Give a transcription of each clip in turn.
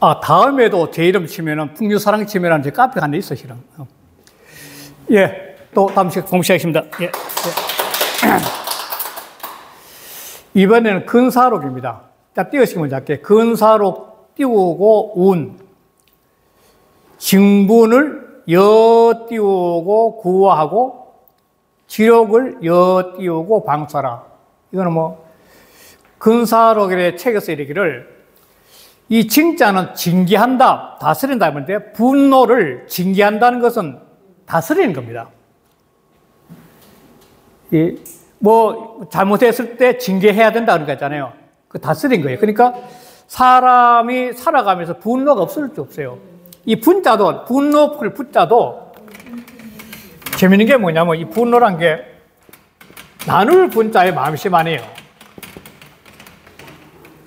아, 다음에도 제 이름 치면은 풍류사랑 치면은 제 카페가 하나 있어, 실은. 예, 또 다음 시간 공시하겠습니다. 예. 예. 이번에는 근사록입니다. 자, 띄우시면 먼저 할게요. 근사록 띄우고 운. 징분을 여 띄우고 구하고 지록을 여 띄우고 방사라. 이거는 뭐 근사록의 책에서 이르기를 이 징자는 징계한다, 다스린다 하는데 분노를 징계한다는 것은 다스리는 겁니다. 뭐 잘못했을 때 징계해야 된다 그런 거 있잖아요. 그 다스린 거예요. 그러니까 사람이 살아가면서 분노가 없을 수 없어요. 이 분자도, 분노풀 분자도 재밌는 게 뭐냐면 이 분노란 게 나눌 분자의 마음이 심하네요.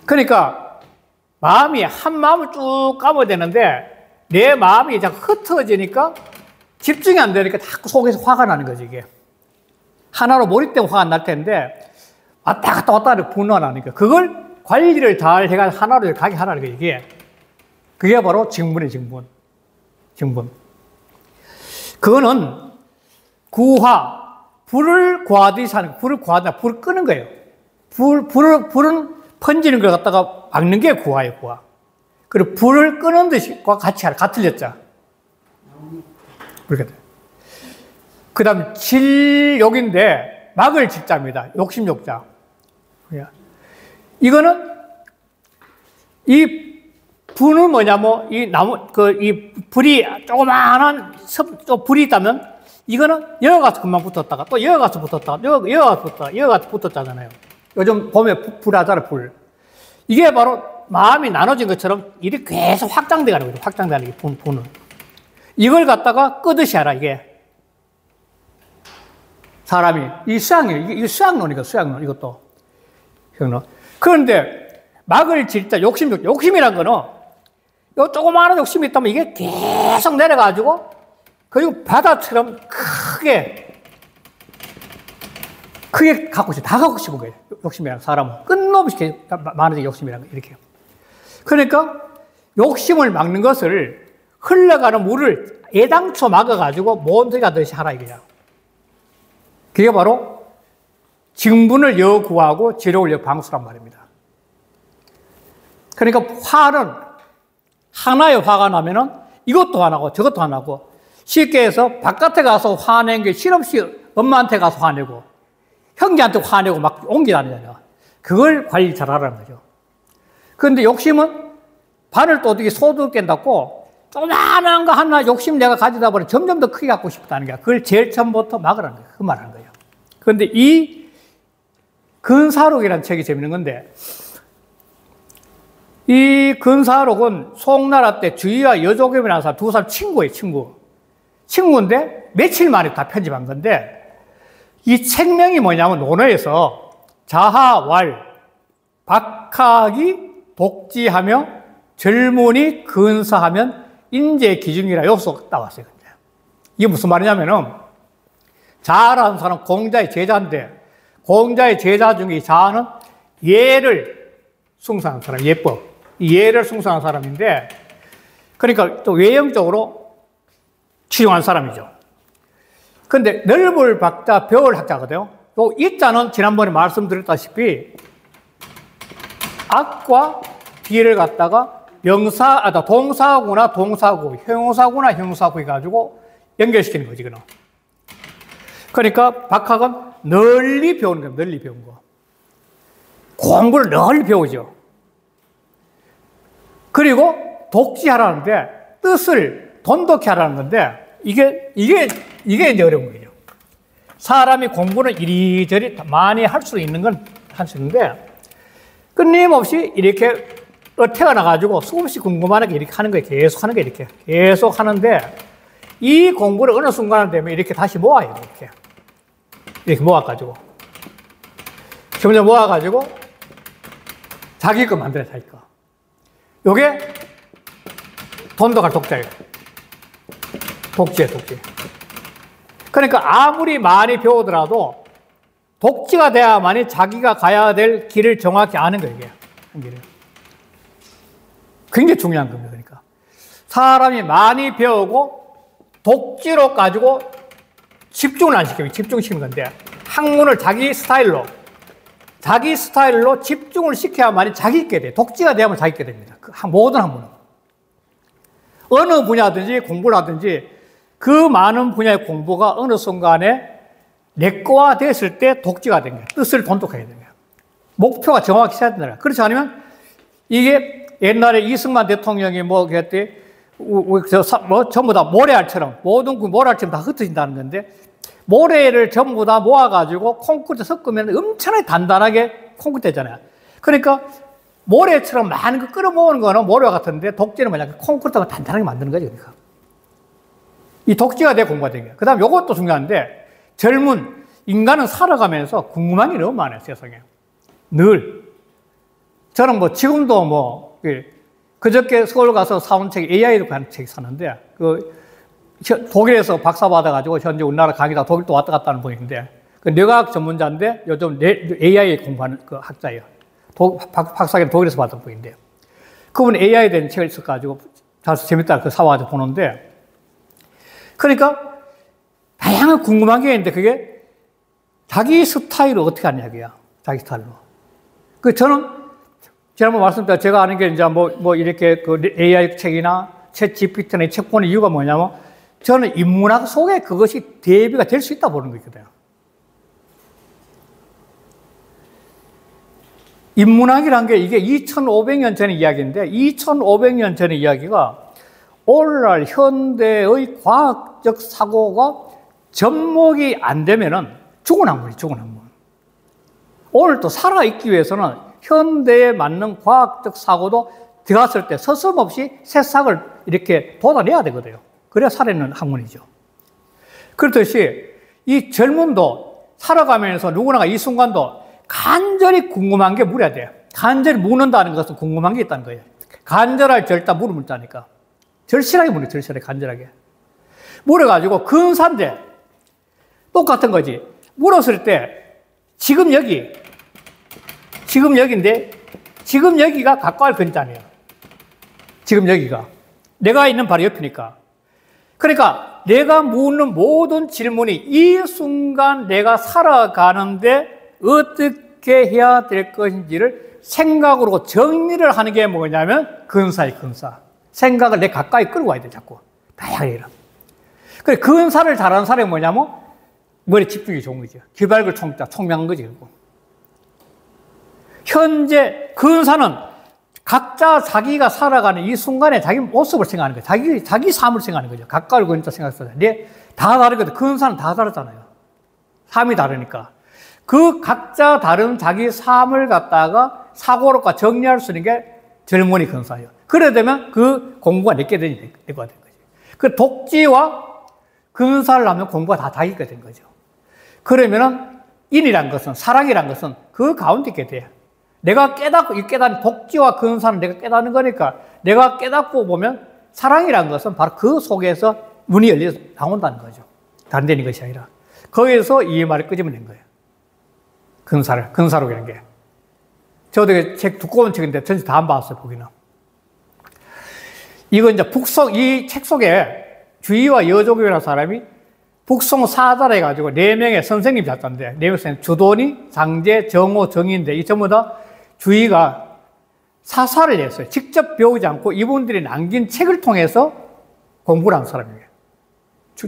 그러니까 마음이 한 마음을 쭉 감아야 되는데 내 마음이 자꾸 흩어지니까 집중이 안 되니까 자꾸 속에서 화가 나는 거지, 이게. 하나로 몰입되면 화가 날 텐데 왔다 갔다 왔다 하는 분노가 나니까 그걸 관리를 잘 해가지고 하나로 가게 하라는 거지, 이게. 그게 바로 징분이에요, 징분. 징분. 그거는 구화, 불을 구하듯이 하는 거예요. 불을 구하다, 불을 끄는 거예요. 불은 번지는 걸 갖다가 막는 게 구화예요, 구화. 그리고 불을 끄는 듯이 같이 하라, 같은 여자. 그렇게 돼. 그 다음, 질욕인데, 막을 질자입니다. 욕심욕자. 이거는, 이 불은 뭐냐면, 이 나무, 이 불이 조그마한 불이 있다면, 이거는 여기 가서 금방 붙었다가, 또 여기 가서 붙었다가, 여기 가서 붙었다가, 여기 가서 붙었잖아요. 요즘 봄에 불 하잖아요, 불. 이게 바로 마음이 나눠진 것처럼 일이 계속 확장돼 가는 거죠. 확장돼 가는 게 분은. 이걸 갖다가 끄듯이 하라, 이게. 사람이. 이 수학이에요. 이게 수학론이거든, 수학론, 이것도. 그런데 막을 질자, 욕심이란 거는 요 조그마한 욕심이 있다면 이게 계속 내려가지고 그리고 바다처럼 크게 갖고 싶어. 다 갖고 싶은 거예요. 욕심이란 사람은. 끝없이 많은 욕심이란 거, 이렇게. 그러니까 욕심을 막는 것을 흘러가는 물을 애당초 막아가지고 모험들이 가듯이 하라, 이거야. 그게 바로 징분을 여 구하고 지력을 여 방수란 말입니다. 그러니까 화는 하나의 화가 나면은 이것도 화나고 저것도 화나고 쉽게 해서 바깥에 가서 화낸 게 실없이 엄마한테 가서 화내고 형제한테 화내고 막 옮기다니잖아요. 그걸 관리 잘하라는 거죠. 그런데 욕심은 바늘 도둑이 소도 깬다고 조그마한 거 하나 욕심 내가 가지다 보니 점점 더 크게 갖고 싶다는 거야. 그걸 제일 처음부터 막으라는 거예요. 그 말하는 거예요. 그런데 이 근사록이라는 책이 재밌는 건데 이 근사록은 송나라 때 주의와 여조겸이라는 사람, 두 사람 친구예요, 친구. 친구인데 며칠 만에 다 편집한 건데 이 책명이 뭐냐면 논어에서 자하왈, 박학이 독지하며 젊은이 근사하면 인재 기준이라 여기서 나왔어요. 이게 무슨 말이냐면은 자하라는 사람은 공자의 제자인데 공자의 제자 중에 이 자하는 예를 숭상한 사람, 예법. 이 예를 숭상한 사람인데 그러니까 또 외형적으로 치중한 사람이죠. 근데 넓을 박자, 벼을 학자거든요. 또 이자는 지난번에 말씀드렸다시피 악과 뒤를 갖다가 동사구나 동사구, 형사구나 형사구 해가지고 연결시키는 거지, 그는. 그러니까 박학은 널리 배우는 거예요, 널리 배운 거. 공부를 널리 배우죠. 그리고 독지하라는데 뜻을 돈독히 하라는 건데 이게 이제 어려운 거예요. 사람이 공부는 이리저리 많이 할 수 있는 건 할 수 있는데 끊임없이 이렇게 태어나가지고 수없이 궁금한 게 이렇게 하는 거예요. 계속 하는 게 이렇게. 계속 하는데 이 공부를 어느 순간 되면 이렇게 다시 모아요. 이렇게 모아가지고. 점점 모아가지고 자기 거 만들어요. 자기 거. 요게 돈독할 독자예요. 독지예요, 독지. 그러니까 아무리 많이 배우더라도 독지가 돼야만이 자기가 가야 될 길을 정확히 아는 거예요, 이게. 굉장히 중요한 겁니다. 그러니까 사람이 많이 배우고 독지로 가지고 집중을 안 시키면 집중시키는 건데 학문을 자기 스타일로 집중을 시켜야만이 자기 있게 돼. 독지가 되면 자기 있게 됩니다. 모든 학문은. 어느 분야든지 공부를 하든지 그 많은 분야의 공부가 어느 순간에 내 거화 됐을 때 독지가 된 거예요. 뜻을 돈독하게 된 거예요. 목표가 정확히 세야 된다. 그렇지 않으면 이게 옛날에 이승만 대통령이 뭐 그랬대, 전부 다 모래알처럼, 모든 모래알처럼 다 흩어진다는 건데, 모래를 전부 다 모아가지고 콘크리트 섞으면 엄청나게 단단하게 콘크리트 되잖아요. 그러니까 모래처럼 많은 거 끌어모으는 거는 모래와 같은데 독지는 뭐냐, 콘크리트가 단단하게 만드는 거죠. 그러니까. 이 독지가 돼 공부가 된 거예요. 그 다음 이것도 중요한데, 젊은 인간은 살아가면서 궁금한 게 너무 많아요, 세상에. 늘. 저는 뭐 지금도 뭐, 그저께 서울 가서 사온 책이 AI에 관한 책이 샀는데, 독일에서 박사 받아가지고 현재 우리나라 강의다 독일도 왔다 갔다 하는 분인데, 그 뇌과학 전문자인데 요즘 AI 공부하는 그 학자예요. 박사학위는 독일에서 받은 분인데, 그분 AI에 대한 책을 써가지고 재밌다 그 사와가지고 보는데, 그러니까 다양한 궁금한 게 있는데 그게 자기 스타일을 어떻게 하냐 이거야. 자기 스타일로. 저는 지난번 말씀드렸다 제가 아는 게 이제 뭐 이렇게 그 AI 책이나 챗 GPT나 이 책 보는 이유가 뭐냐면 저는 인문학 속에 그것이 대비가 될 수 있다 보는 거거든요. 인문학이란 게 이게 2500년 전의 이야기인데 2500년 전의 이야기가 오늘날 현대의 과학적 사고가 접목이 안 되면은 죽은 학문이 죽은 학문. 오늘 또 살아있기 위해서는 현대에 맞는 과학적 사고도 들어갔을 때 서슴없이 새싹을 이렇게 돋아내야 되거든요. 그래야 살아있는 학문이죠. 그렇듯이 이 젊은도 살아가면서 누구나가 이 순간도 간절히 궁금한 게 물어야 돼요. 간절히 묻는다는 것은 궁금한 게 있다는 거예요. 간절할 절다 물어본다니까. 절실하게 물어요. 절실하게 간절하게. 물어가지고 근사인데 똑같은 거지. 물었을 때 지금 여기인데 지금 여기가 가까울 근자네요. 지금 여기가 내가 있는 바로 옆이니까. 그러니까 내가 묻는 모든 질문이 이 순간 내가 살아가는데 어떻게 해야 될 것인지를 생각으로 정리를 하는 게 뭐냐면 근사의 근사. 생각을 내 가까이 끌고 와야 돼 자꾸. 다양하게. 그래 근사를 잘하는 사람이 뭐냐면 머리 집중이 좋은 거죠. 귀발글 총명한 거지. 현재 근사는 각자 자기가 살아가는 이 순간에 자기 모습을 생각하는 거예요. 자기 삶을 생각하는 거죠. 가까이 근자 생각했어요. 다 다르거든. 근사는 다 다르잖아요. 삶이 다르니까. 그 각자 다른 자기 삶을 갖다가 사고로가 정리할 수 있는 게 젊은이 근사예요. 그래 되면 그 공부가 내게 되는 거지. 그 독지와 근사를 하면 공부가 다 자기가 된 거죠. 그러면은 인이란 것은, 사랑이란 것은 그 가운데 있게 돼. 내가 깨닫고, 이 깨닫는 독지와 근사는 내가 깨닫는 거니까 내가 깨닫고 보면 사랑이란 것은 바로 그 속에서 문이 열려서 나온다는 거죠. 다른 데 있는 것이 아니라. 거기에서 이 말을 끄집어낸 거예요. 근사로 그런 게. 저도 책, 두꺼운 책인데 전체 다 안 봤어요, 보기는. 이거 이제 이 책 속에 주의와 여조교라는 사람이 북송 사자라 해가지고 4명의 선생님이 잡았는데, 4명의 선생님, 주돈이, 장제, 정호, 정의인데, 이 전부 다 주의가 사사를 했어요. 직접 배우지 않고 이분들이 남긴 책을 통해서 공부를 한 사람이에요.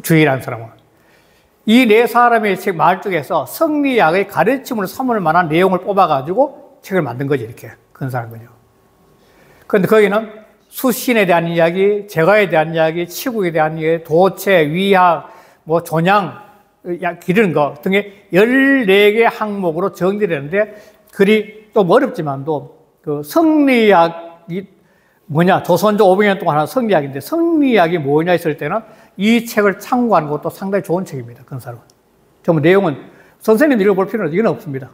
주의라는 사람은. 이 4사람의 책 말쪽에서 성리학의 가르침으로 삼을 만한 내용을 뽑아가지고 책을 만든 거지, 이렇게. 근사한 거죠. 그런데 거기는 수신에 대한 이야기, 제과에 대한 이야기, 치국에 대한 이야기, 도체, 위학, 뭐 존양, 기르는 거 등의 14개 항목으로 정리되는데 글이 좀 어렵지만도 그 성리학이 뭐냐, 조선조 500년 동안 하는 성리학인데 성리학이 뭐냐 했을 때는 이 책을 참고하는 것도 상당히 좋은 책입니다. 근사로. 전부 내용은 선생님 읽어볼 필요는 이건 없습니다.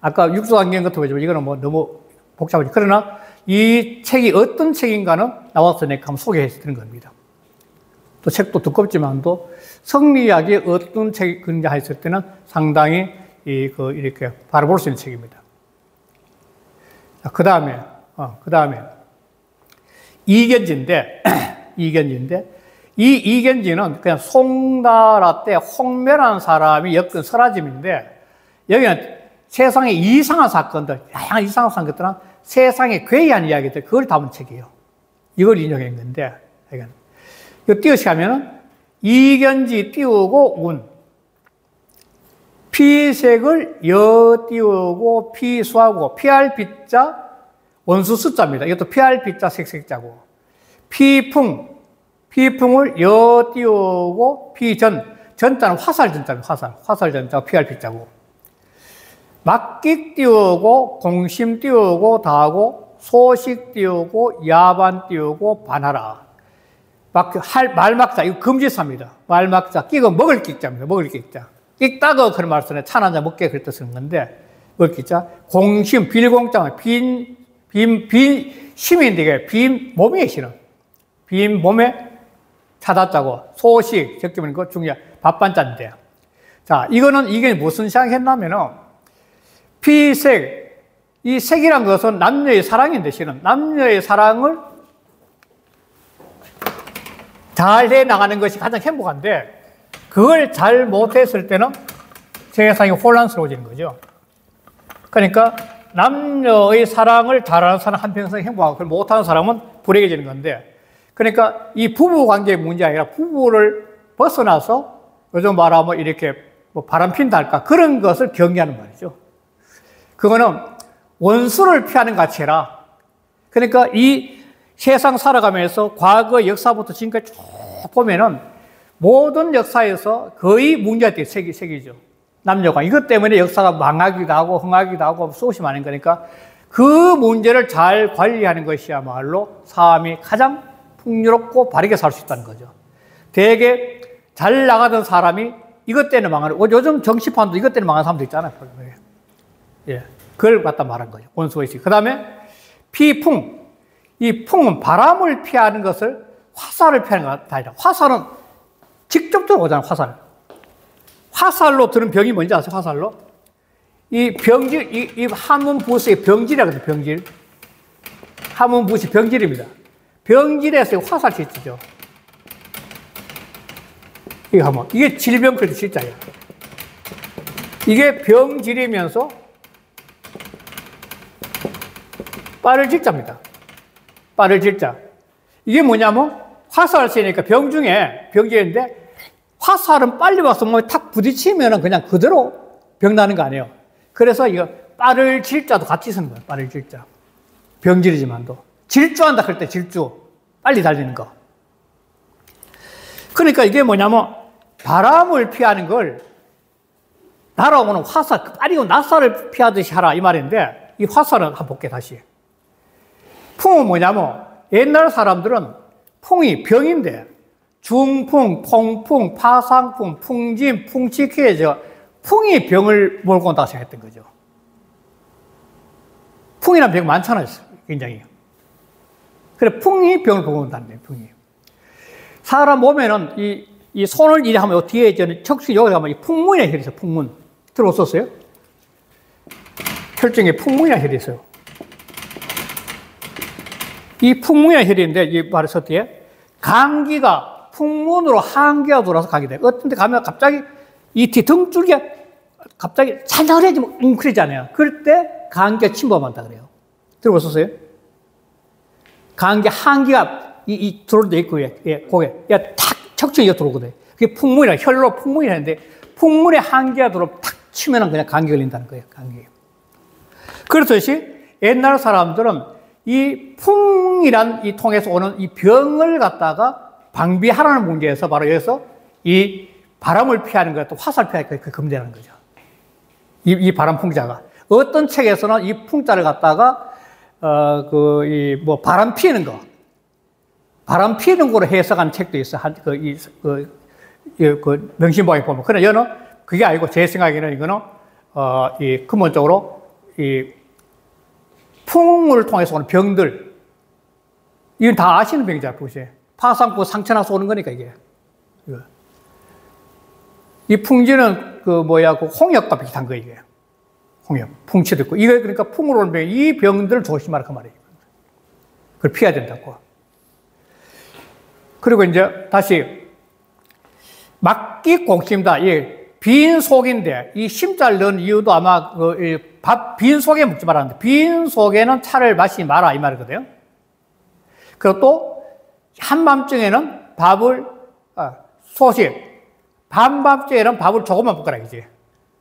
아까 육수안경 같은 거지만 이거는 뭐 너무 복잡하지. 그러나 이 책이 어떤 책인가는 나와서 내가 한번 소개해 드리는 겁니다. 또 책도 두껍지만도 성리학이 어떤 책인가 했을 때는 상당히 이렇게 바라볼 수 있는 책입니다. 그 다음에 이견지인데, 이견지인데, 이 이견지는 그냥 송나라 때 홍매라는 사람이 엮은 설화짐인데, 여기는 세상에 이상한 사건들, 다양한 이상한 사건들은 세상에 괴이한 이야기들, 그걸 담은 책이에요. 이걸 인용한 건데, 이거 띄우시 하면은, 이견지 띄우고 운. 피색을 여 띄우고 피수하고, PRP자 원수 숫자입니다. 이것도 PRP자 색자고. 피풍을 여 띄우고 전자는 화살전자입니다. 화살전자가 PRP자고. 막깃 띄우고 공심 띄우고 다하고 소식 띄우고 야반 띄우고 반하라. 말막자, 이거 금지사입니다. 말막자, 끼고 먹을 끼자입니다. 먹을 끼자. 끼다고 그런 말 쓰네. 찬 한잔 먹게 그럴 때 쓰는 건데, 먹을 끼자. 공심, 빌공자는 심인데 이게 빈 몸에 실은. 빈 몸에 차다자고, 소식, 적기면 그 중요한 밥반자인데. 자, 이게 무슨 생각했냐면은, 피색, 이 색이란 것은 남녀의 사랑인데, 실은. 남녀의 사랑을 잘 해 나가는 것이 가장 행복한데, 그걸 잘 못했을 때는 세상이 혼란스러워지는 거죠. 그러니까 남녀의 사랑을 잘하는 사람 한평생 행복하고, 그걸 못하는 사람은 불행해지는 건데, 그러니까 이 부부 관계의 문제가 아니라 부부를 벗어나서 요즘 말하면 이렇게 뭐 바람핀다 할까, 그런 것을 경계하는 말이죠. 그거는 원수를 피하는 가치라. 그러니까 이 세상 살아가면서 과거 역사부터 지금까지 쭉 보면은 모든 역사에서 거의 문제가 돼, 색이죠. 남녀가. 이것 때문에 역사가 망하기도 하고 흥하기도 하고 수없이 많은 거니까 그 문제를 잘 관리하는 것이야말로 삶이 가장 풍요롭고 바르게 살 수 있다는 거죠. 되게 잘 나가던 사람이 이것 때문에 망하는, 요즘 정치판도 이것 때문에 망하는 사람도 있잖아요. 예. 그걸 갖다 말한 거죠. 원수가 있어요. 그 다음에 피풍. 이 풍은 바람을 피하는 것을 화살을 피하는 것 아니라, 화살은 직접적으로 오잖아요, 화살. 화살로 드는 병이 뭔지 아세요, 화살로? 이 병질, 이 한문부수의 병질이라고 해요, 병질. 한문부수 병질입니다. 병질에서 화살 치죠. 이거 하면, 이게 질병 그래도 진짜예요. 이게 병질이면서 빠를 질자입니다. 빠를 질자. 이게 뭐냐면, 화살을 쏘니까 병질인데, 화살은 빨리 와서 몸에 탁 부딪히면 그냥 그대로 병 나는 거 아니에요. 그래서 이거 빠를 질자도 같이 쓰는 거예요. 빠를 질자. 병질이지만도. 질주한다 그럴 때 질주. 빨리 달리는 거. 그러니까 이게 뭐냐면 바람을 피하는 걸 날아오는 화살, 빨리 오는 낫살을 피하듯이 하라 이 말인데, 이 화살은 한번 볼게요, 다시. 풍은 뭐냐면 옛날 사람들은 풍이 병인데 중풍, 통풍, 파상풍, 풍진, 풍치케저, 풍이 병을 몰고 온다고 생각했던 거죠. 풍이라는 병 많잖아요, 굉장히. 그래, 풍이 병을 보고 온다는 거예요, 풍이. 사람 몸에는 이 손을 이래 하면 뒤에 척추 여기 가면 이 풍문이라는 혈이 있어요, 풍문. 들어보셨어요? 혈중에 풍문이라는 혈이 있어요. 이 풍문이라는 혈인데, 이 말에서 뒤에 감기가 풍문으로 한기가 돌아서 가게 돼요. 어떤 데 가면 갑자기 이 뒤등줄기가 갑자기 살살해지면 웅크리잖아요. 그럴 때 감기가 침범한다 그래요. 들어보셨어요? 감기 한기가 들어올 때 있고, 고개, 탁 척추에 들어오거든요. 그게 풍문이라, 혈로 풍문이라는데, 풍문에 한기가 들어오면 탁 치면 그냥 감기 걸린다는 거예요, 감기. 그렇듯이 옛날 사람들은 이 풍이란 이 통해서 오는 이 병을 갖다가 방비하라는 문제에서 바로 여기서 이 바람을 피하는 것도 화살 피하는 게 금지라는 거죠. 이 바람 풍자가. 어떤 책에서는 이 풍자를 갖다가, 바람 피는 거. 바람 피는 거로 해석한 책도 있어. 명심보에 보면. 그러나 여는 그게 아니고 제 생각에는 이거는, 근본적으로 풍을 통해서 오는 병들, 이건 다 아시는 병이잖아요, 보세요. 파상풍 상처나서 오는 거니까, 이게. 이 풍지는 홍역과 비슷한 거예요, 이게. 홍역, 풍치도 있고. 이거 그러니까 풍으로 오는 병, 이 병들을 조심하라, 그 말이에요. 그걸 피해야 된다고. 그리고 이제 다시 막기 공심다. 이 빈 속인데 이 심자를 넣은 이유도 아마 빈 속에 먹지 말라는데 빈 속에는 차를 마시지 마라 이 말이거든요. 그리고 또 한밤중에는 밥을 소식 밤밤중에는 밥을 조금만 먹으라 이지.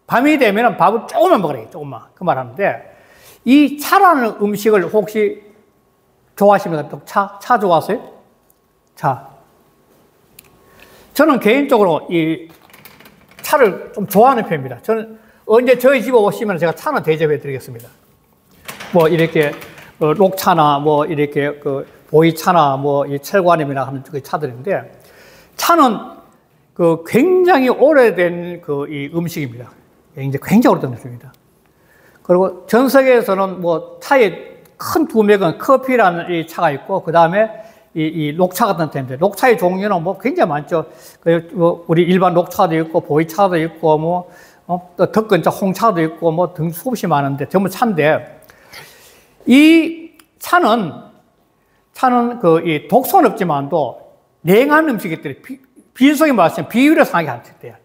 밤이 되면은 밥을 조금만 먹으라 조금만 그 말하는데 이 차라는 음식을 혹시 좋아하십니까? 차 좋아하세요? 차. 저는 개인적으로 이 차를 좀 좋아하는 편입니다. 저는 언제 저희 집에 오시면 제가 차는 대접해 드리겠습니다. 뭐 이렇게 녹차나 뭐 이렇게 그 보이차나 뭐 이 철관음이나 하는 그 차들인데 차는 그 굉장히 오래된 그 이 음식입니다. 이제 굉장히 오래된 음식입니다. 그리고 전 세계에서는 뭐 차의 큰 두 맥은 커피라는 이 차가 있고 그 다음에 이 녹차 같은 텐데 녹차의 종류는 뭐 굉장히 많죠. 우리 일반 녹차도 있고 보이차도 있고 뭐 또 덕근차 홍차도 있고 뭐 등 수없이 많은데 전부 차인데 이 차는 그 이 독소는 없지만도 냉한 음식이들이 빈속에 마시면 비위를 상하게 하는데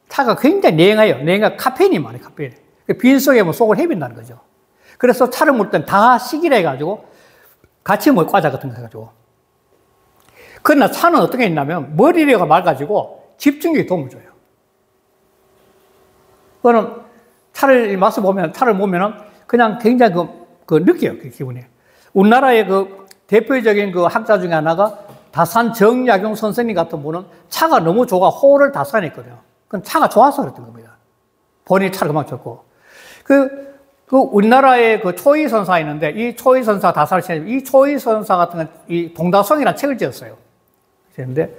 차가 굉장히 냉해요. 냉해 카페인이 많아요. 카페인. 빈속에 뭐 속을 헤빈다는 거죠. 그래서 차를 먹을 땐 다 식이라 해가지고 같이 먹을 과자 같은 거 해가지고. 그러나 차는 어떻게 있냐면 머리가 맑아지고 집중력에 도움을 줘요. 그거는 차를 마셔보면, 차를 보면은 그냥 굉장히 느껴요. 그 기분이. 우리나라의 그 대표적인 그 학자 중에 하나가 다산 정약용 선생님 같은 분은 차가 너무 좋아 호를 다산했거든요. 그건 차가 좋아서 그랬던 겁니다. 본인이 차를 그만 줬고. 그 우리나라에 그 초이선사 있는데 이 초이선사 다산을 이 초이선사 같은 건 이 동다성이라는 책을 지었어요. 그런데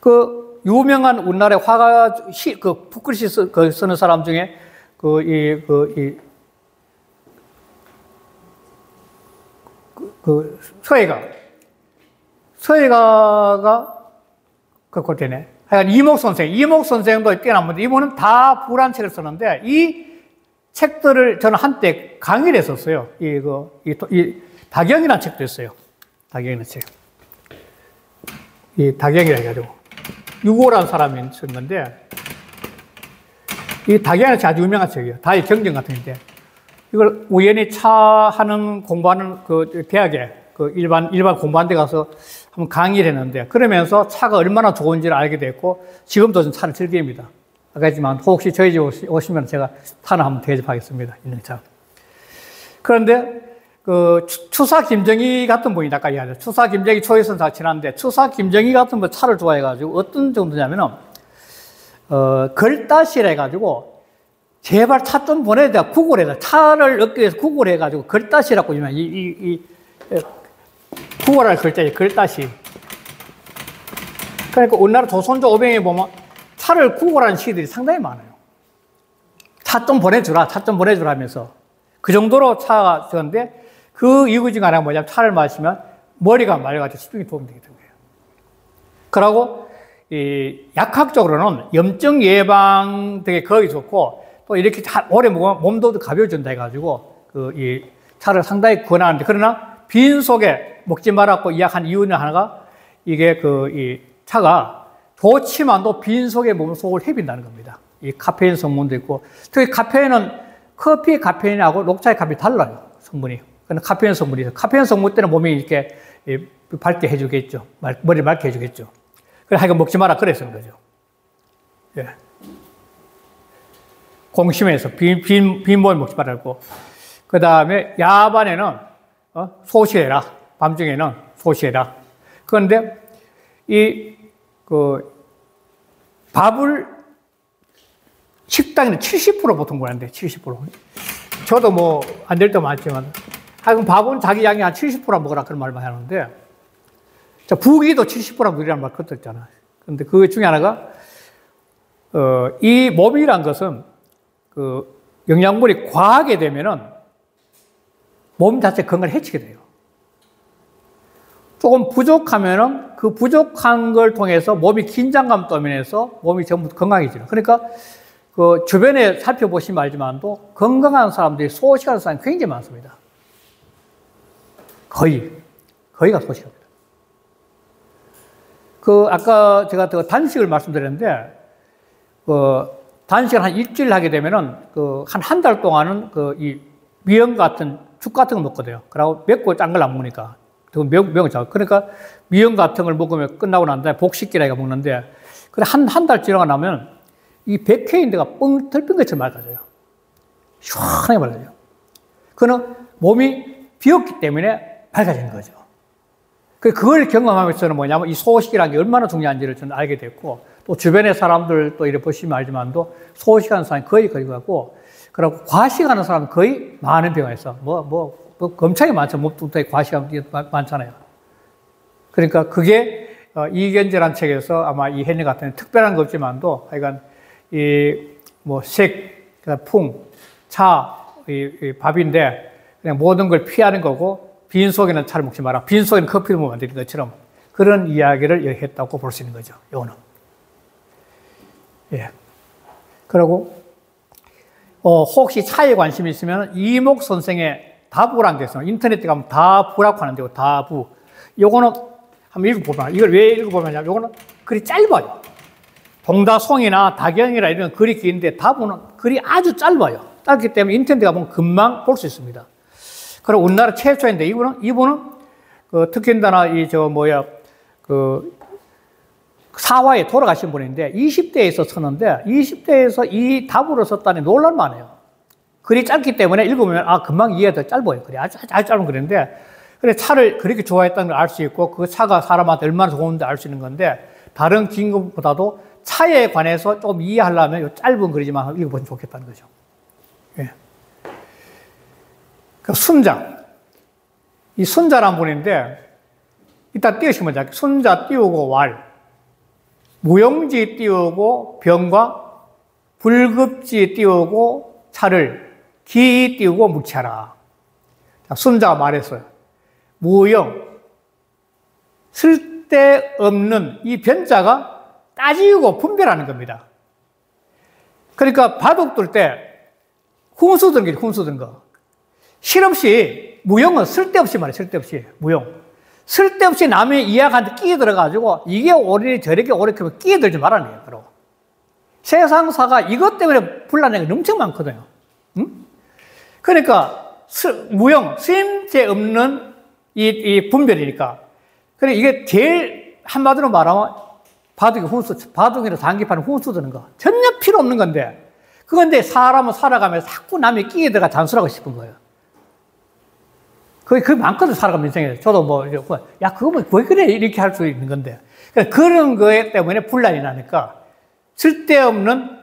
그 유명한 우리나라의 화가 그 붓글씨 쓰는 사람 중에 서예가가 그거 되네. 하여간 이목 선생도 뛰어난데 이분은 다 불안 책을 썼는데 이 책들을 저는 한때 강의를 했었어요. 이 다경이라는 책도 있어요. 다경이라는 책. 이 다경이라 해가지고 유고라는 사람이 쓴 건데 이 다경이라는 책 아주 유명한 책이에요. 다의 경전 같은 건데 이걸 우연히 차하는 공부하는 그 대학에 그 일반 공부하는 데 가서 한번 강의를 했는데 그러면서 차가 얼마나 좋은지를 알게 됐고 지금도 좀 차를 즐깁니다. 아까 했지만 혹시 저희 집 오시면 제가 차를 한번 대접하겠습니다. 인증차. 그런데 그 추사 김정희 같은 분이 아까 이야기했죠. 추사 김정희 초이선사 지났는데 추사 김정희 같은 분 차를 좋아해가지고 어떤 정도냐면은 걸따시라 해가지고 제발 차 좀 보내야 돼. 구글에다 차를 얻기 위해서 구글에 해가지고 걸따시라고 유명한 구글할 글자에 걸따시. 그러니까 우리나라 조선조 오병에 보면 차를 구글하는 시들이 상당히 많아요. 차 좀 보내주라 하면서 그 정도로 차가 좋은데 그 이유 중에 하나가 뭐냐면 차를 마시면 머리가 맑아지고 집중이 도움이 되게 된 거예요. 그러고 이 약학적으로는 염증 예방 되게 거의 좋고 또 이렇게 오래 먹으면 몸도 가벼워진다 해가지고 이 차를 상당히 권하는데 그러나 빈속에 먹지 말라고 이야기한 이유는 하나가 이게 이 차가 좋지만도 빈속에 몸 속을 헤빈다는 겁니다. 이 카페인 성분도 있고 특히 카페인은 커피의 카페인하고 녹차의 카페인이 달라요. 성분이. 그건 카페인 성분이죠. 카페인 성분 때문에 몸이 이렇게 밝게 해주겠죠. 머리를 맑게 해주겠죠. 그래서 하여간 먹지 마라 그랬던 거죠. 예. 공심에서 빈 몸에 먹지 말라고. 그 다음에 야반에는 소시해라. 밤중에는 소시해라. 그런데 밥을 식당에는 70% 보통 보는데 70%. 저도 뭐 안 될 때도 많지만 하여간 밥은 자기 양이 한 70% 먹으라 그런 말만 하는데 부기도 70% 먹으라는 말 그것도 있잖아. 그런데 그 중에 하나가 이 몸이란 것은 영양분이 과하게 되면은 몸 자체 건강을 해치게 돼요. 조금 부족하면은 그 부족한 걸 통해서 몸이 긴장감 떠면서 몸이 전부 건강해져요. 그러니까 그 주변에 살펴보시면 알지만도 건강한 사람들이 소식하는 사람이 굉장히 많습니다. 거의가 소식합니다. 아까 제가 단식을 말씀드렸는데, 단식을 한 일주일 하게 되면은, 한 달 동안은 이 미역 같은, 죽 같은 거 먹거든요. 그러고 맵고 짠 걸 안 먹으니까. 미역을 잘. 그러니까 미역 같은 걸 먹으면 끝나고 난 다음에 복식기라고 먹는데, 그래 한 달 지나고 나면 이 백회인데가 뻥 털핀 것처럼 맑아져요. 시원하게 맑아져요. 그는 몸이 비었기 때문에 밝아지는 거죠. 그걸 경험하면서는 뭐냐면 이 소식이라는 게 얼마나 중요한지를 저는 알게 됐고, 또 주변의 사람들 또 이렇게 보시면 알지만도 소식하는 사람이 거의 그리고, 그리고 과식하는 사람은 거의 많은 병에 있어. 검차게 많죠. 몸뚱아리 과식하는 게 많잖아요. 그러니까 그게 이견재라는 책에서 아마 이 헨리 같은 특별한 거 없지만도 하여간 풍, 차, 밥인데 그냥 모든 걸 피하는 거고 빈속에는 차를 먹지 마라. 빈속에는 커피를 먹으면 안 되는 것처럼 그런 이야기를 했다고 볼 수 있는 거죠. 요거는. 예. 그리고 혹시 차에 관심이 있으면 이목 선생의 다부라는 게 있어요. 인터넷에 가면 다부라고 하는 데고 다부. 요거는 한번 읽어보면, 이걸 왜 읽어보면, 요거는 글이 짧아요. 동다송이나 다경이나 이런 글이 긴데 다부는 글이 아주 짧아요. 짧기 때문에 인터넷에 가면 금방 볼 수 있습니다. 그리고 우리나라 최초인데 이분은 특히나 사화에 돌아가신 분인데 20대에서 썼는데 20대에서 이 다부를 썼다니 놀랄만해요. 글이 짧기 때문에 읽으면 금방 이해가 더 짧아요. 글이 아주 짧은 글인데 그래 차를 그렇게 좋아했다는 걸 알 수 있고 그 차가 사람한테 얼마나 좋은지 알 수 있는 건데 다른 긴 것보다도 차에 관해서 좀 이해하려면 이 짧은 글이지만 읽어보면 좋겠다는 거죠. 예. 그 순자. 이 순자란 분인데 이따 띄우시면 돼. 순자 띄우고 왈. 무용지 띄우고 병과 불급지 띄우고 차를 기 띄우고 묵차라. 순자가 말했어요. 무용, 쓸데없는 이 변자가 따지고 분별하는 겁니다. 그러니까 바둑 둘 때 훈수 드는 거. 실없이, 무용은 쓸데없이 말이에요. 쓸데없이. 무용. 쓸데없이 남의 이야기한테 끼어들어가지고 이게 옳으니 저렇게 옳게 끼어들지 말아내요. 바로. 세상사가 이것 때문에 불나는 게 엄청 많거든요. 응? 그러니까 무용, 쓰임새 없는 이 분별이니까. 그래 이게 제일 한마디로 말하면 바둑이라 단기판에 훈수 드는 거. 전혀 필요 없는 건데 그건데 사람은 살아가면서 자꾸 남의 끼에 들어가 단술하고 싶은 거예요. 그게 많거든, 살아가면 인생에. 저도 그거 왜 그래? 이렇게 할 수 있는 건데. 그런 거에 때문에 분란이 나니까 쓸데없는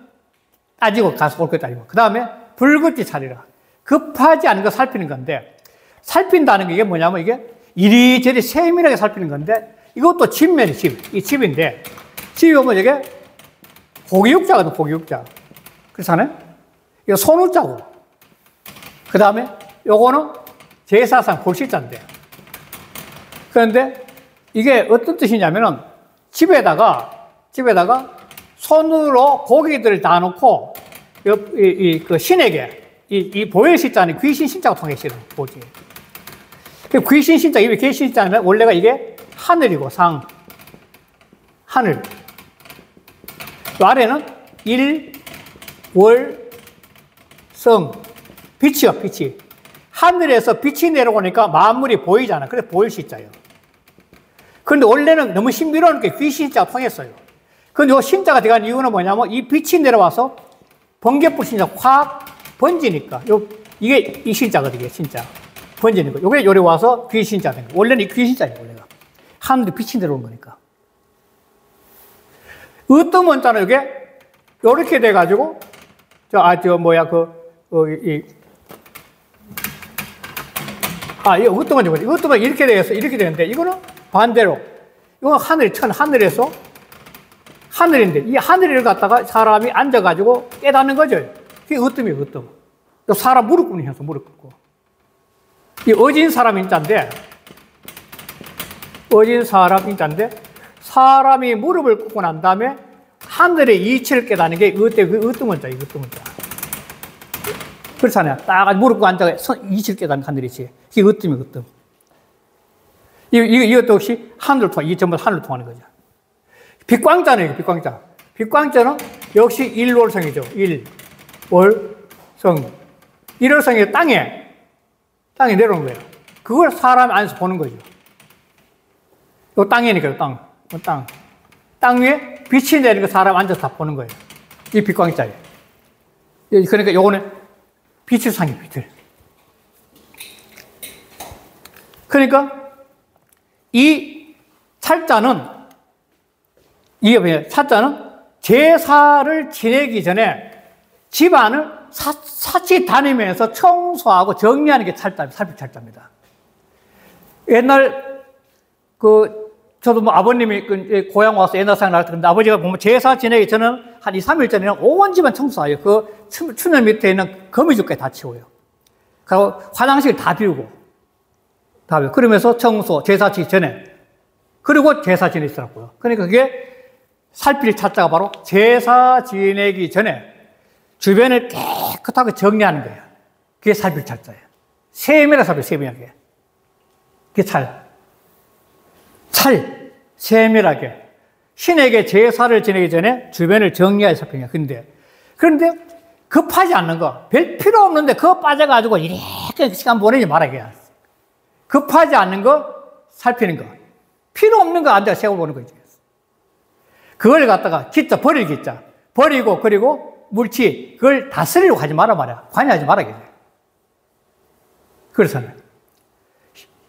따지고 가서 올 거 따지고. 그 다음에 불급지 차리라. 급하지 않은 거 살피는 건데 살핀다는 게 이게 뭐냐면 이게 이리저리 세밀하게 살피는 건데 이것도 집면이 이 집인데 집이 오면 이게 고기육자거든, 고기육자. 그렇잖아요? 이거 손우자고. 그 다음에 요거는 제사상 골실자인데. 그런데 이게 어떤 뜻이냐면은 집에다가 손으로 고기들을 다 놓고 그 신에게 이 보혈 신자는 귀신 신자가 통해시는 보지. 귀신 신자, 이 귀신 신자는 원래가 이게 하늘이고 하늘. 그 아래는 일, 월, 성, 빛이요, 빛이. 하늘에서 빛이 내려오니까 만물이 보이잖아. 그래서 보일 신자예요. 그런데 원래는 너무 신비로운 게 귀신 신자가 통했어요. 그런데 이 신자가 들어간 이유는 뭐냐면 이 빛이 내려와서 번개불 신자가 확 번지니까 이게 이 신자거든요, 이게 신자. 번지는 거. 요게 요리 와서 귀신자 된 거. 원래는 이 귀신자예요, 원래가. 하늘에 빛이 내려오는 거니까. 어떤 문자는 이게 요렇게 돼가지고 어떤 건 이렇게 되어서 이렇게 되는데 이거는 반대로. 이건 하늘에서 하늘인데 이 하늘을 갖다가 사람이 앉아가지고 깨닫는 거죠. 그게 어뜸이에요, 어뜸. 사람 무릎 꿇는 현상, 무릎 꿇고. 이 어진 사람 인자인데, 사람이 무릎을 꿇고 난 다음에 하늘의 이치를 깨닫는 게 어뜸원자, 어뜸원자. 그렇잖아요. 딱 무릎 꿇고 앉아서 이치를 깨닫는 하늘이지. 이게 어뜸이에요, 어뜸. 이것도 역시 하늘을 통해, 이게 전부 하늘을 통하는 거죠. 빛광자네요, 빛광자. 빛광자는 역시 일월성이죠. 일월성. 일월성이 땅에 내려오는 거예요. 그걸 사람 안에서 보는 거죠. 요 땅이니까요, 땅. 땅 위에 빛이 내리는 거 사람 앉아서 다 보는 거예요. 이 빛광자예요. 그러니까 요거는 빛을 상해, 빛을. 그러니까 이 찰자는 제사를 지내기 전에 집안을 사치 다니면서 청소하고 정리하는 게 살필찰자입니다. 옛날 저도 뭐 아버님이 고향 와서 옛날 생각날 때 아버지가 보면 제사 지내기 전에는 한 2, 3일 전에는 온 집안 청소해요. 그 추면 밑에 있는 거미줄까지 다 치워요. 그리고 화장실 다 비우고. 그러면서 청소, 제사 지기 전에. 그리고 제사 지내시더라고요. 그러니까 그게 살필 찰자가 바로 제사 지내기 전에 주변을 깨끗하게 정리하는 거예요. 그게 살필 찰자예요. 세밀하게 살필, 세밀하게. 그게 세밀하게. 신에게 제사를 지내기 전에 주변을 정리하여 살피는 거예요. 그런데 급하지 않는 거, 별 필요 없는데 그거 빠져가지고 이렇게 시간 보내지 말아야. 급하지 않는 거 살피는 거. 필요 없는 거 앉아 세워 보는 거지. 그걸 갖다가 기자, 버릴 기자. 버리고, 그리고 물치, 그걸 다스리려고 하지 마라 말이야. 관여하지 말아야 돼. 그래서는.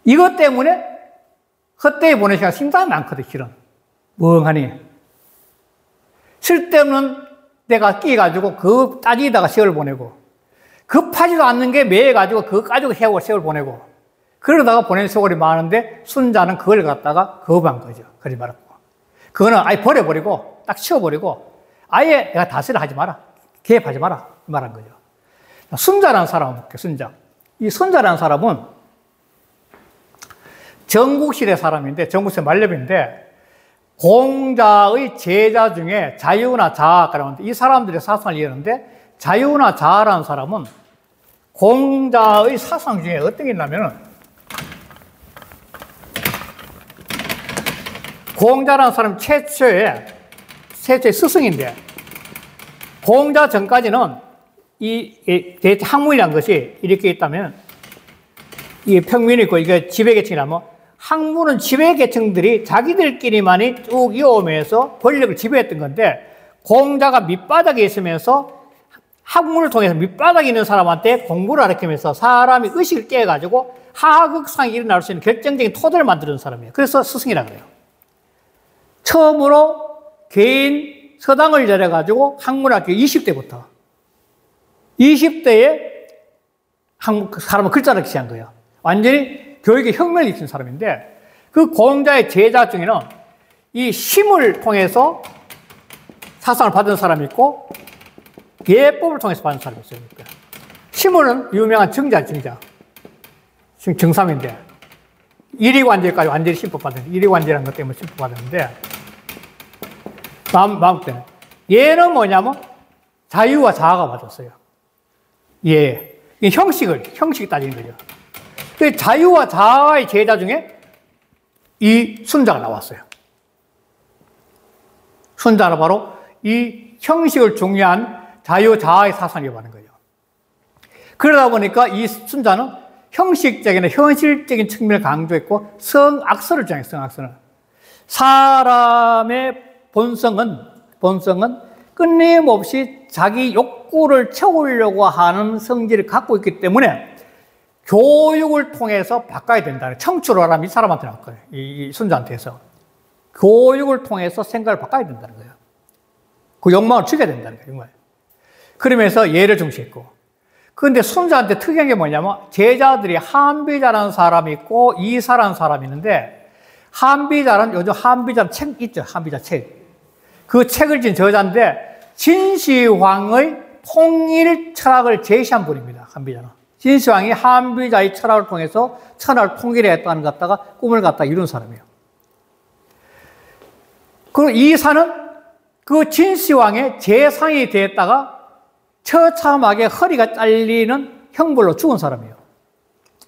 이것 때문에 헛되이 보낸 시간 상당히 많거든, 실은. 멍하니. 쓸데없는 데가 끼가지고 그 따지다가 세월 보내고, 급하지도 않는 게 매해가지고 그거 가지고 세월 보내고, 그러다가 보낸 세월이 많은데 순자는 그걸 갖다가 거부한 거죠. 그러지 말았고. 그거는 아예 버려버리고, 딱 치워버리고, 아예 내가 다스려 하지 마라. 개입하지 마라. 말한 거죠. 순자라는 사람을 볼게요, 순자. 이 순자라는 사람은 전국시대 사람인데, 전국시대 만렙인데, 공자의 제자 중에 자유나 자아라고 하는데, 이 사람들의 사상을 이해하는데, 자유나 자아라는 사람은 공자의 사상 중에 어떤 게 있냐면, 공자라는 사람 최초의 스승인데, 공자 전까지는 이 학문이라는 것이 이렇게 있다면, 이게 평민이 있고, 이게 지배계층이라면, 학문은 지배계층들이 자기들끼리만이 쭉 이어오면서 권력을 지배했던 건데, 공자가 밑바닥에 있으면서 학문을 통해서 밑바닥에 있는 사람한테 공부를 가르치면서 사람이 의식을 깨가지고 하극상이 일어날 수 있는 결정적인 토대를 만드는 사람이에요. 그래서 스승이라고 그래요. 처음으로 개인 서당을 열어가지고 학문학교 20대부터 20대에 사람은 글자를 시작한 거예요. 완전히 교육의 혁명을 일으킨 사람인데, 그 공자의 제자 중에는 이 심을 통해서 사상을 받은 사람이 있고 예법을 통해서 받은 사람이 있어요. 심은 유명한 정자입니다. 정삼인데 이리관제까지 완전히 심법받은, 이리관제라는 것 때문에 심법받았는데, 마음 때는. 얘는 뭐냐면 자유와 자아가 맞았어요. 예. 형식이 따지는 거죠. 그 자유와 자아의 제자 중에 이 순자가 나왔어요. 순자는 바로 이 형식을 중요한 자유, 자아의 사상이 말하는 거죠. 그러다 보니까 이 순자는 형식적이나 현실적인 측면을 강조했고, 성악설을 주장해요, 성악설을. 사람의 본성은 끊임없이 자기 욕구를 채우려고 하는 성질을 갖고 있기 때문에 교육을 통해서 바꿔야 된다. 청출을 하라면 이 사람한테 나올 거예요. 이 순자한테서. 교육을 통해서 생각을 바꿔야 된다는 거예요. 그 욕망을 죽여야 된다는 거예요. 그러면서 예를 중시했고. 그런데 순자한테 특이한 게 뭐냐면, 제자들이 한비자라는 사람이 있고 이사라는 사람이 있는데, 한비자는 요즘 한비자 책 있죠. 한비자 책. 그 책을 진 저자인데 진시황의 통일 철학을 제시한 분입니다. 한비자는. 진시황이 한비자의 철학을 통해서 천하를 통일했다는 것 갖다가 꿈을 갖다 이룬 사람이에요. 그리고 이사는 그 진시황의 재상이 되었다가 처참하게 허리가 잘리는 형벌로 죽은 사람이에요.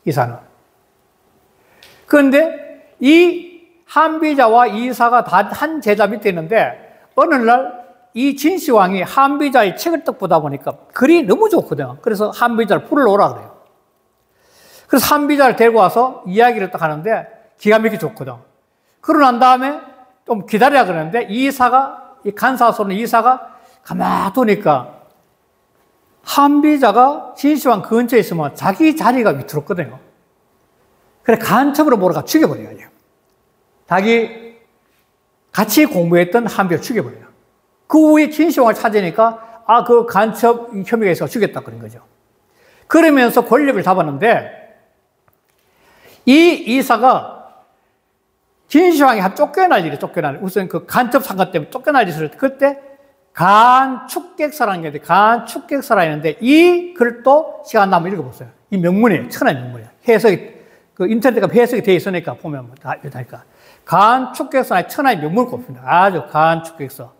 이사는. 그런데 이 한비자와 이사가 다 한 제자 밑에 있는데 어느 날 이 진시황이 한비자의 책을 딱 보다 보니까 글이 너무 좋거든요. 그래서 한비자를 불러오라 그래요. 그래서 한비자를 데리고 와서 이야기를 딱 하는데 기가 막히게 좋거든. 그러고 난 다음에 좀 기다려야 그러는데 이사가, 이 간사소는 이사가 가만히 두니까 한비자가 진시황 근처에 있으면 자기 자리가 위태롭거든요. 그래 간첩으로 몰아가 죽여버려요. 자기 같이 공부했던 한비를 죽여버려요. 그 후에 진시황을 찾으니까 그 간첩 혐의가 있어서 죽였다 그런 거죠. 그러면서 권력을 잡았는데 이 이사가 진시황이 쫓겨날 일이 우선 그 간첩 사건 때문에 쫓겨날 일이 있을 때 그때 간축객사라는 게 있는데 간축객사라 있는데 이 글도 시간 나면 읽어보세요. 이 명문이에요. 천하의 명문이에요. 해석이 그 인터넷에 해석이 되어 있으니까 보면 다 이렇다니까. 간축객사의 천하의 명문을 꼽습니다. 아주 간축객사.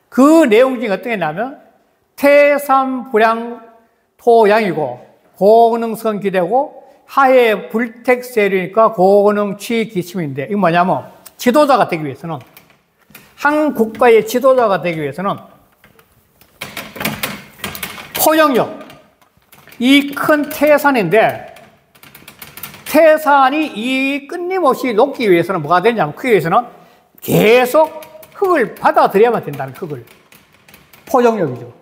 그 내용 중에 어떤 게 있냐면 태산불양 토양이고 고능성 기대고 하에 불택세류니까 고능취 기침인데 이거 뭐냐면 지도자가 되기 위해서는 한 국가의 지도자가 되기 위해서는 포용력 이 큰 태산인데 태산이 이 끊임없이 녹기 위해서는 뭐가 되냐면 그 위해서는 계속 흙을 받아들여야만 된다는 흙을. 포용력이죠.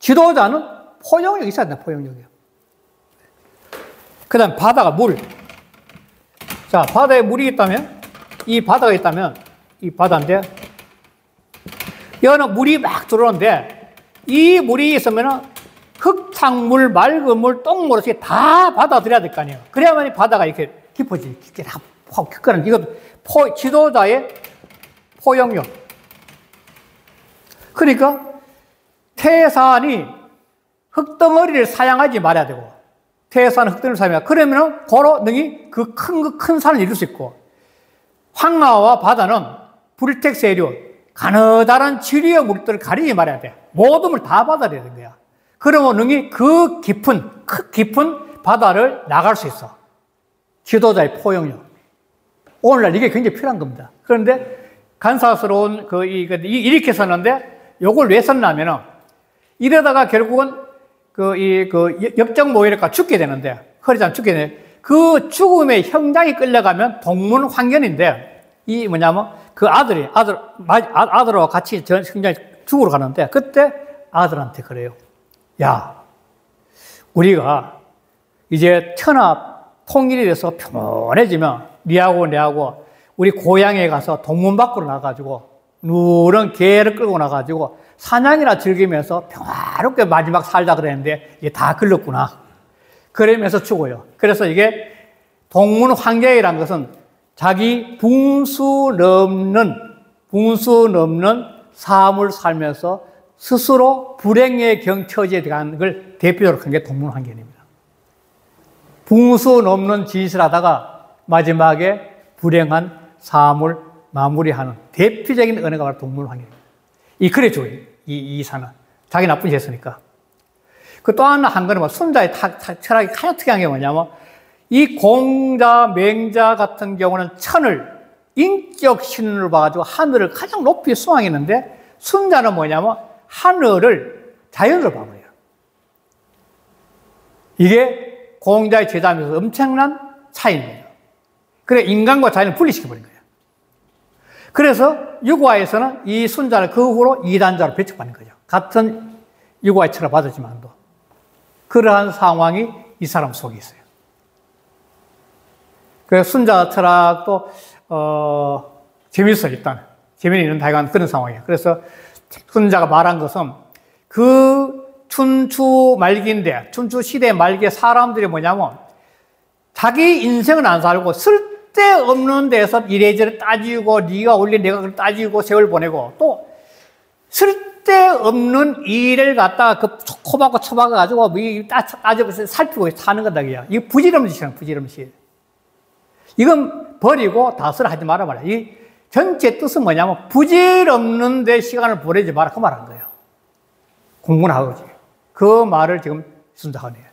지도자는 포용력이 있어야 된다, 포용력이요. 그 다음 바다가 물. 자, 바다에 물이 있다면, 이 바다가 있다면, 이 바다인데, 여기는 물이 막 들어오는데, 이 물이 있으면은 흙탕물, 맑은 물, 똥물, 이렇게 다 받아들여야 될 거 아니에요. 그래야만 바다가 이렇게 깊어지지. 깊게 다 깊거든. 이거 지도자의 포용력. 그러니까 태산이 흙덩어리를 사양하지 말아야 되고 태산은 흙덩어리를 사양해야 그러면 고로 능히 그 큰 산을 이룰 수 있고 황하와 바다는 불택세류 가느다란 지류의 물들을 가리지 말아야 돼. 모든 물 다 받아들여야 되는 거야. 그러면 능히 그 깊은 바다를 나갈 수 있어. 지도자의 포용력. 오늘날 이게 굉장히 필요한 겁니다. 그런데 간사스러운 이렇게 썼는데, 요걸 왜 썼냐면은, 이러다가 결국은 역정모의력과 죽게 되는데, 허리장 죽게 되는데, 그 죽음의 형장이 끌려가면 동문 황견인데, 이 뭐냐면, 그 아들과 같이 형장이 죽으러 가는데, 그때 아들한테 그래요. 야, 우리가 이제 천하 통일이 돼서 평온해지면, 니하고 내하고 우리 고향에 가서 동문 밖으로 나가가지고 누런 개를 끌고 나가가지고 사냥이나 즐기면서 평화롭게 마지막 살자 그랬는데 이게 다 글렀구나. 그러면서 죽어요. 그래서 이게 동문 황제이라는 것은 자기 분수 넘는 삶을 살면서 스스로 불행의 경처지에 들어가는 걸 대표적으로 한 게 동문 황제입니다. 분수 넘는 짓을 하다가 마지막에 불행한 삶을 마무리하는 대표적인 은혜가 바로 동문황입니다. 이 그래 줘요. 이 이사는 자기 나쁜 짓 했으니까. 그 또 하나 한 거는 순자의 철학이 가장 특이한 게 뭐냐면 이 공자, 맹자 같은 경우는 천을 인격 신으로 봐가지고 하늘을 가장 높이 수상했는데 순자는 뭐냐면 하늘을 자연으로 봐버려요. 이게 공자의 제자면서 엄청난 차이입니다. 그래 인간과 자연을 분리시켜버린 거예요. 그래서 유과에서는 이 순자를 그 후로 이단자로 배척받는 거죠. 같은 유과의 철을 받았지만도 그러한 상황이 이 사람 속에 있어요. 그래서 순자 철학도 재밌어요. 일단 재미있는 다양한 그런 상황이에요. 그래서 순자가 말한 것은 그 춘추 말기인데 춘추 시대 말기에 사람들이 뭐냐면 자기 인생은 안 살고 쓸데없는 데서 이래저래 따지고 네가 올린 내가 그걸 따지고 세월 보내고 또 쓸데없는 일을 갖다가 그 코박고 쳐박아가지고 따져서 살피고 사는 거다. 이거 부지런한 짓이야. 부지런한 짓. 이건 버리고 다스를 하지 마라 말이야. 이 전체 뜻은 뭐냐면 부질없는 데 시간을 보내지 마라 그 말한 거예요. 공부는 하고지. 그 말을 지금 순자하네요.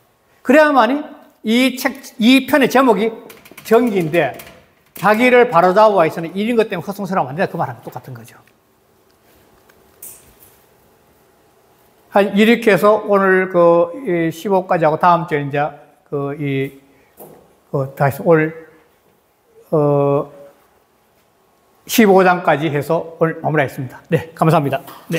그래야만이 이 편의 제목이 정기인데 자기를 바로잡아 있으는 이런 것 때문에 헛송스러우면 안 된다. 그 말하고 똑같은 거죠. 이렇게 해서 오늘 15까지 하고 다음 주에 이제 다시 올 15장까지 해서 오늘 마무리하겠습니다. 네, 감사합니다. 네.